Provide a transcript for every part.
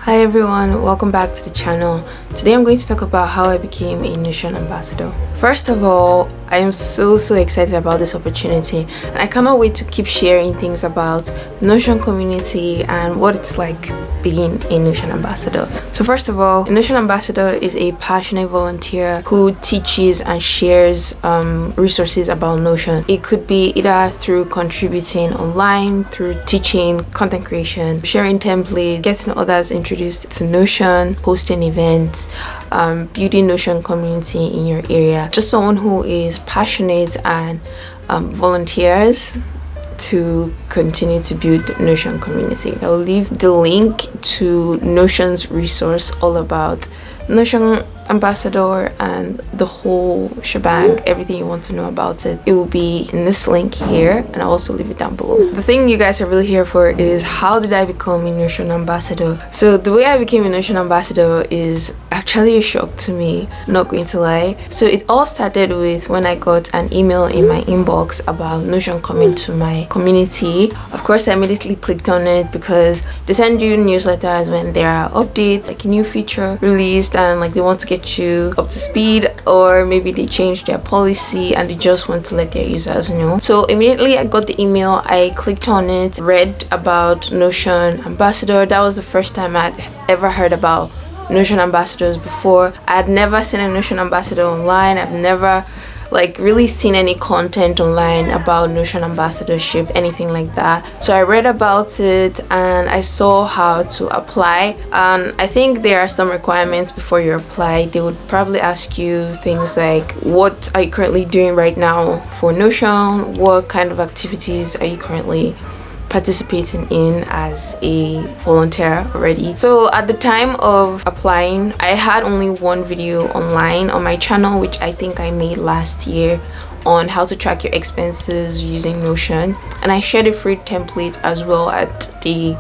Hi everyone, welcome back to the channel. Today I'm going to talk about how I became a Notion ambassador. First of all, I am so excited about this opportunity, and I cannot wait to keep sharing things about the Notion community and what it's like being a Notion ambassador. So first of all, a Notion ambassador is a passionate volunteer who teaches and shares resources about Notion. It could be either through contributing online, through teaching, content creation, sharing templates, getting others introduced to Notion, hosting events, building Notion community in your area. Just someone who is passionate and volunteers to continue to build Notion community. I will leave the link to Notion's resource all about Notion ambassador and the whole shebang, everything you want to know about it. It will be in this link here, and I'll also leave it down below. The thing you guys are really here for is how did I become a Notion ambassador? So the way I became a Notion ambassador is actually a shock to me, not going to lie. So it all started with when I got an email in my inbox about Notion coming to my community. Of course, I immediately clicked on it because they send you newsletters when there are updates, like a new feature released, and like they want to get you up to speed, or maybe they changed their policy and they just want to let their users know. So immediately I got the email, I clicked on it, read about Notion ambassador. That was the first time I'd ever heard about Notion ambassadors before. I had never seen a Notion ambassador online. I've never really seen any content online about Notion ambassadorship, anything like that. So I read about it and I saw how to apply, and I think there are some requirements before you apply. They would probably ask you things like, what are you currently doing right now for Notion? What kind of activities are you currently participating in as a volunteer already? So at the time of applying, I had only one video online on my channel, which I think I made last year, on how to track your expenses using Notion, and I shared a free template as well at the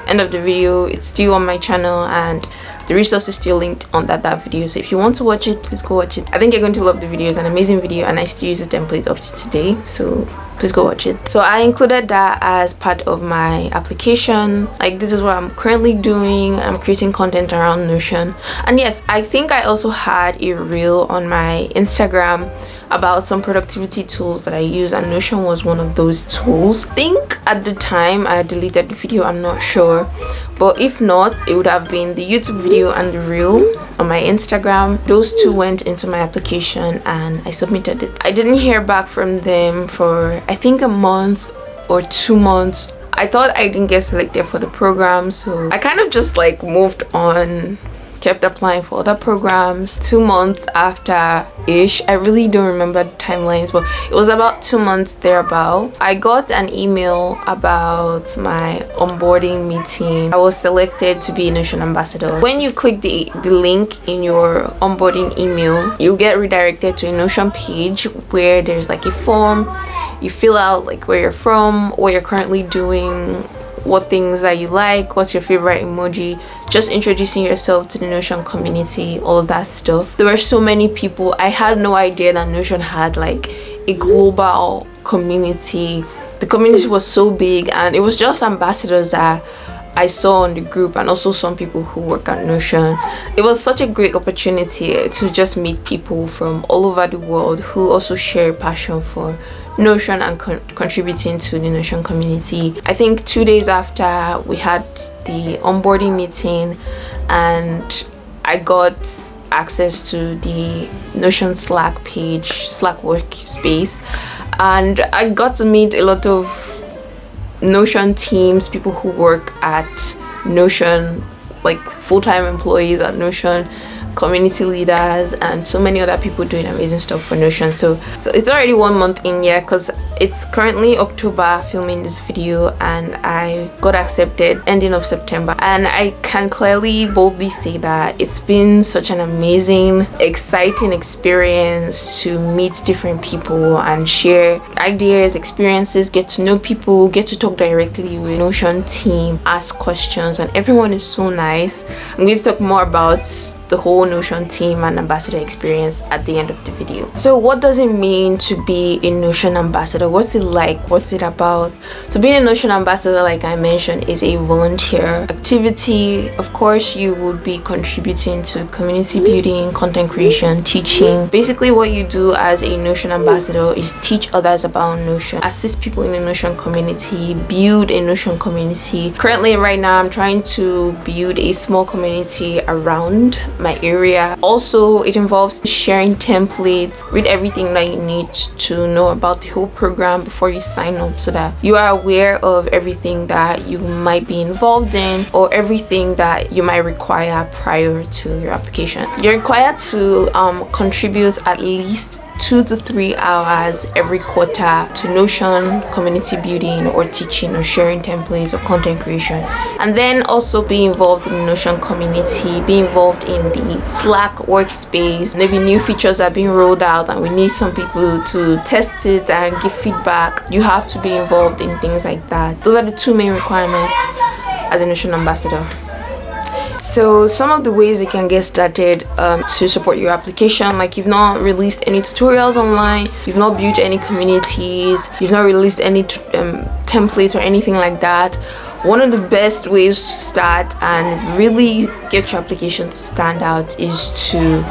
end of the video. It's still on my channel and the resource is still linked on that video, so if you want to watch it, please go watch it. I think you're going to love the video. It's an amazing video and I still use the template up to today, so please go watch it. So I included that as part of my application. Like, this is what I'm currently doing. I'm creating content around Notion. And yes, I think I also had a reel on my Instagram about some productivity tools that I use, and Notion was one of those tools. I think at the time I deleted the video, I'm not sure, but if not, it would have been the YouTube video and the reel on my Instagram. Those two went into my application and I submitted it. I didn't hear back from them for I think a month or 2 months. I thought I didn't get selected for the program, so I kind of just moved on, kept applying for other programs. 2 months after ish, I really don't remember the timelines, but it was about 2 months thereabout, I got an email about my onboarding meeting. I was selected to be a Notion ambassador. When you click the link in your onboarding email, you get redirected to a Notion page where there's a form. You fill out where you're from, what you're currently doing, what things that you like, what's your favorite emoji, just introducing yourself to the Notion community, all of that stuff. There were so many people. I had no idea that Notion had a global community. The community was so big, and it was just ambassadors that I saw on the group, and also some people who work at Notion. It was such a great opportunity to just meet people from all over the world who also share passion for Notion and contributing to the Notion community. I think 2 days after we had the onboarding meeting, and I got access to the Notion Slack page, Slack workspace, and I got to meet a lot of Notion teams, people who work at Notion, full-time employees at Notion, community leaders, and so many other people doing amazing stuff for Notion. So it's already 1 month in, yeah, because it's currently October filming this video, and I got accepted ending of September, and I can clearly boldly say that it's been such an amazing, exciting experience to meet different people and share ideas, experiences, get to know people, get to talk directly with Notion team, ask questions, and everyone is so nice. I'm going to talk more about the the whole Notion team and ambassador experience at the end of the video. So what does it mean to be a Notion ambassador? What's it like? What's it about? So being a Notion ambassador, like I mentioned, is a volunteer activity. Of course, you would be contributing to community building, content creation, teaching. Basically, what you do as a Notion ambassador is teach others about Notion, assist people in the Notion community, build a Notion community. Currently, right now, I'm trying to build a small community around my area. Also, it involves sharing templates, read everything that you need to know about the whole program before you sign up, so that you are aware of everything that you might be involved in or everything that you might require prior to your application. You're required to contribute at least 2 to 3 hours every quarter to Notion community building or teaching or sharing templates or content creation, and then also be involved in the Notion community, be involved in the Slack workspace. Maybe new features are being rolled out and we need some people to test it and give feedback. You have to be involved in things like that. Those are the 2 main requirements as a Notion ambassador. So some of the ways you can get started to support your application, like you've not released any tutorials online, you've not built any communities, you've not released any templates or anything like that. One of the best ways to start and really get your application to stand out is to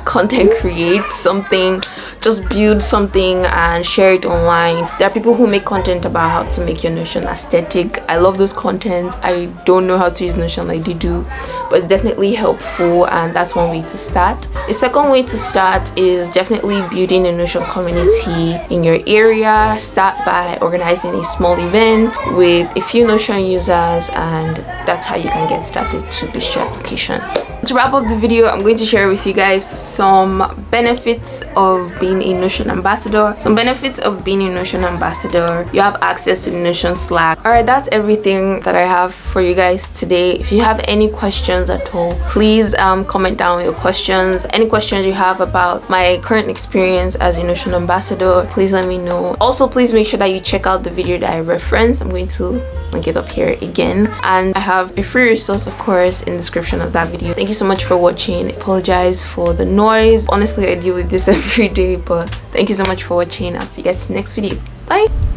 content create something. Just build something and share it online. There are people who make content about how to make your Notion aesthetic. I love those content. I don't know how to use Notion like they do, but it's definitely helpful, and that's one way to start. A second way to start is definitely building a Notion community in your area. Start by organizing a small event with a few Notion users, and that's how you can get started to boost your application. To wrap up the video, I'm going to share with you guys some benefits of being a Notion ambassador. Some benefits of being a Notion ambassador: you have access to the Notion Slack. Alright, that's everything that I have for you guys today. If you have any questions at all, please comment down your questions. Any questions you have about my current experience as a Notion ambassador, please let me know. Also, please make sure that you check out the video that I referenced. I'm going to link it up here again, and I have a free resource, of course, in the description of that video. Thank you so much for watching. I apologize for the noise. Honestly, I deal with this every day, but thank you so much for watching. I'll see you guys in the next video. Bye.